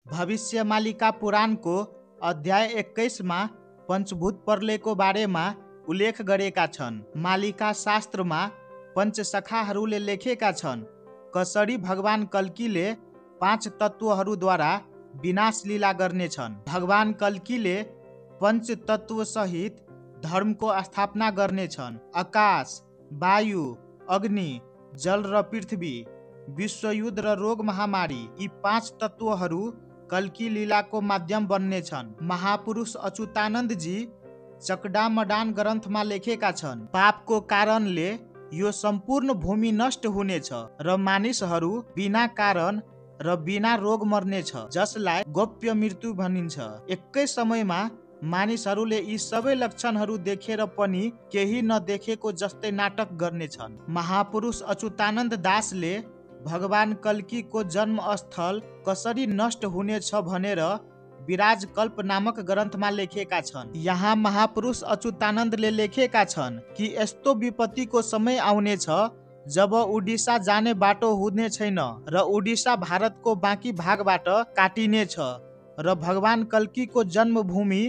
भविष्यमालिका पुराणको अध्याय 21 मा पञ्चभूत प्रलयको बारेमा उल्लेख गरेका छन्। मालिका शास्त्रमा पञ्चसखाहरूले लेखेका छन् कसरी भगवान कल्कीले 5 तत्त्वहरूद्वारा विनाश लीला गर्नेछन्। भगवान कल्कीले पंच तत्व सहित धर्मको स्थापना गर्नेछन्। आकाश, वायु, अग्नि, जल र पृथ्वी, विश्वयुद्ध र रोग महामारी, यी 5 तत्वहरू कल्की लीलाको माध्यम बन्नेछन्। महापुरुष अच्युतानन्द जी चकडामडान ग्रन्थमा लेखेका छन् पापको कारणले यो सम्पूर्ण भूमि नष्ट हुनेछ र मानिसहरू बिना कारण र बिना रोग मर्नेछ, जसलाई गोप्य मृत्यु भनिन्छ। एकै समयमा मानिसहरूले यी सबै लक्षणहरू देखेर पनि केही नदेखेको जस्तै नाटक गर्नेछन्। महापुरुष अच्युतानन्द दासले भगवान कल्कीको जन्मस्थल कसरी नष्ट हुनेछ भनेर विराजकल्प नामक ग्रन्थमा लेखेका छन्। यहाँ महापुरुष अच्युतानन्दले लेखेका छन् कि यस्तो विपत्तिको समय आउनेछ जब उडिसा जाने बाटो हुने छैन र उडिसा भारतको बाँकी भागबाट काटिनेछ र भगवान कल्कीको जन्मभूमि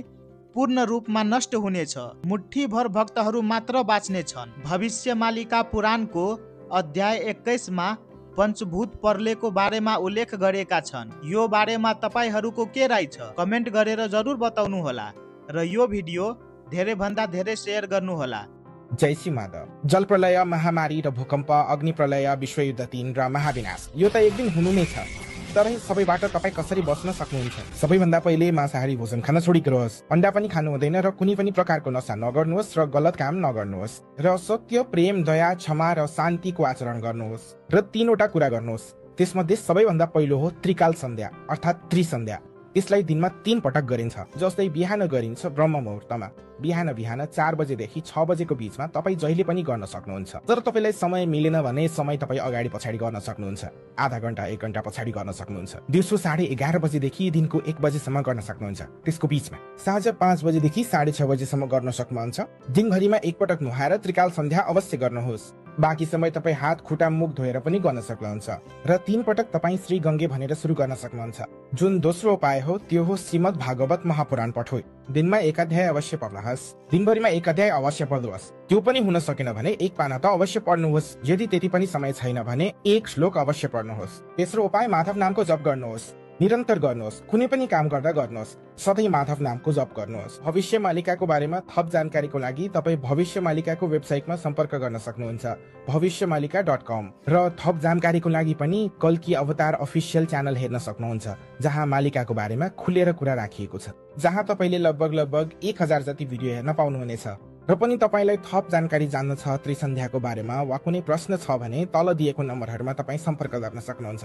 पूर्ण रूपमा नष्ट हुनेछ। मुठ्ठीभर भक्तहरू मात्र बाँच्नेछन्। भविष्यमालिका पुराणको अध्याय 21 मा पञ्चभूत प्रलयको बारेमा उल्लेख गरेका छन्। यो बारेमा तपाईहरूको के राय छ? कमेन्ट गरेर जरुर बताउनु होला र यो भिडियो धेरै भन्दा धेरै शेयर गर्नु होला। जय श्री माधव। जल प्रलय, महामारी र भूकम्प, अग्नि प्रलय, विश्वयुद्ध 3 र महाविनाश, यो त एक दिन हुनु नै छ। तर सबैबाट तपाईँ कसरी बच्न सक्नुहुन्छ? सबैभन्दा पहिले मांसाहारी भोजन खान छोडिदिनुहोस्। अन्डा पनि खानु हुँदैन र कुनै पनि प्रकारको नशा नगर्नुहोस् र गलत काम नगर्नुहोस् र सत्य, प्रेम, दया, क्षमा र शान्तिको आचरण गर्नुहोस् र 3 वटा कुरा गर्नुहोस्। त्यसमध्ये सबैभन्दा पहिलो हो त्रिकाल सन्ध्या अर्थात् त्रिसन्ध्या। यसलाई दिनमा 3 पटक गरिन्छ। जस्तै बिहान गरिन्छ ब्रह्म मुहुर्तमा, बिहान 4 बजेदेखि 6 बजेको बीचमा तपाईँ जहिले पनि गर्न सक्नुहुन्छ। तर तपाईँलाई समय मिलेन भने समय तपाईँ अगाडि पछाडि गर्न सक्नुहुन्छ। आधा घण्टा 1 घण्टा पछाडि गर्न सक्नुहुन्छ। दिउँसो 11:30 बजेदेखि दिनको 1 बजेसम्म गर्न सक्नुहुन्छ। त्यसको बीचमा साँझ 5 बजेदेखि 6:30 बजेसम्म गर्न सक्नुहुन्छ। दिनभरिमा 1 पटक नुहाएर त्रिकाल सन्ध्या अवश्य गर्नुहोस्। बाँकी समय तपाईँ हात, खुट्टा, मुख धोएर पनि गर्न सक्नुहुन्छ र 3 पटक तपाईँ श्री गङ्गे भनेर सुरु गर्न सक्नुहुन्छ। जुन दोस्रो उपाय हो त्यो हो श्रीमद् भागवत महापुराण पठोइ। दिनमा 1 अध्याय अवश्य पढ्नुहोस्। दिनभरिमा 1 अध्याय अवश्य पढ्नुहोस्। त्यो पनि हुन सकेन भने 1 पाना त अवश्य पढ्नुहोस्। यदि त्यति पनि समय छैन भने 1 श्लोक अवश्य पढ्नुहोस्। तेस्रो उपाय माधव नामको जप गर्नुहोस्। निरन्तर गर्नुहोस्। कुनै पनि काम गर्दा गर्नुहोस्। सधैँ माधव नामको जप गर्नुहोस्। भविष्यमालिकाको बारेमा थप जानकारीको लागि तपाईँ भविष्यमालिकाको वेबसाइटमा सम्पर्क गर्न सक्नुहुन्छ, भविष्यमालिका.com। र थप जानकारीको लागि पनि कल्की अवतार अफिसियल च्यानल हेर्न सक्नुहुन्छ, जहाँ मालिकाको बारेमा खुलेर कुरा राखिएको छ, जहाँ तपाईँले लगभग 1000 जति भिडियो हेर्न पाउनुहुनेछ। र पनि तपाईँलाई थप जानकारी जान्न छ त्रिसन्ध्याको बारेमा वा कुनै प्रश्न छ भने तल दिएको नम्बरहरूमा तपाईँ सम्पर्क गर्न सक्नुहुन्छ।